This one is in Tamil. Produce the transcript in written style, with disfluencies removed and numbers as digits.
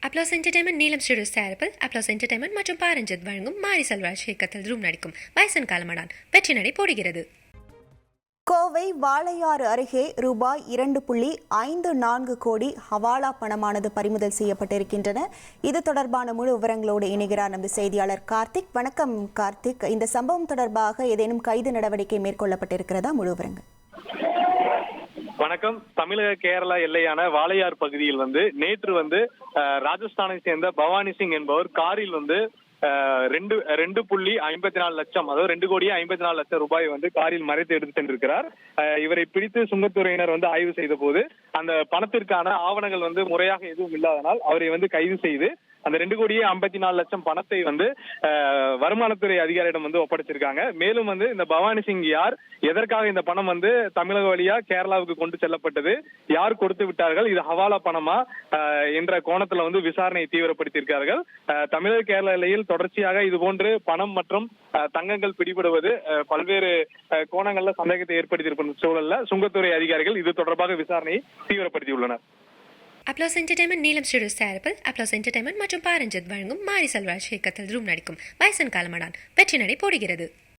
அப்ளாஸ் என்டர்டைன்மெண்ட் நீலம் ஸ்டுடியோஸ் தயாரிப்பில் அப்ளாஸ் என்டர்டைன்மெண்ட் மற்றும் பாரஞ்சித் வழங்கும் மாரி செல்வராஜ் இயக்கத்தில் ரூம் நடிக்கும் வயசன் காலமடான் வெற்றி நடை போடுகிறது. கோவை வாளையாறு அருகே ரூபாய் 2.54 கோடி ஹவாலா பணமானது பறிமுதல் செய்யப்பட்டிருக்கின்றன. இது தொடர்பான முழு விவரங்களோடு இணைகிறார் நமது செய்தியாளர் கார்த்திக். வணக்கம் கார்த்திக், இந்த சம்பவம் தொடர்பாக ஏதேனும் கைது நடவடிக்கை மேற்கொள்ளப்பட்டிருக்கிறதா? முழு விவரங்கள். வணக்கம். தமிழக கேரளா எல்லையான வாளையார் பகுதியில் நேற்று ராஜஸ்தானை சேர்ந்த பவானி சிங் என்பவர் காரில் 2.54 லட்சம், அதாவது 2.54 லட்சம் ரூபாய் காரில் மறைத்து எடுத்து சென்றிருக்கிறார். இவரை பிடித்து சுங்கத்துறையினர் ஆய்வு செய்த போது அந்த பணத்திற்கான ஆவணங்கள் முறையாக எதுவும் இல்லாதனால் அவரை கைது செய்து அந்த 2.54 லட்சம் பணத்தை வருமானத்துறை அதிகாரியிடம் ஒப்படைச்சிருக்காங்க. மேலும் இந்த பவானி சிங் யார், எதற்காக இந்த பணம் தமிழக வழியா கேரளாவுக்கு கொண்டு செல்லப்பட்டது, யார் கொடுத்து விட்டார்கள், இது ஹவாலா பணமா என்ற கோணத்துல விசாரணை தீவிரப்படுத்தியிருக்கார்கள். தமிழக கேரள எல்லையில் தொடர்ச்சியாக இது போன்று பணம் மற்றும் தங்கங்கள் பிடிபடுவது பல்வேறு கோணங்கள்ல சந்தேகத்தை ஏற்படுத்தியிருக்கும் சூழல்ல சுங்கத்துறை அதிகாரிகள் இது தொடர்பாக விசாரணையை தீவிரப்படுத்தியுள்ளனர். அப்ளாஸ் என்டர்டைன்மெண்ட் நீலம் ஸ்டுடியோஸ் தயாரிப்பில் அப்ளாஸ் என்டர்டைன்மெண்ட் மற்றும் பாரஞ்சித் வழங்கும் மாரி செல்வராஜ் இயக்கத்தில் ரூம் நடிக்கும் வயசன் காலமடான் வெற்றி நடை போடுகிறது.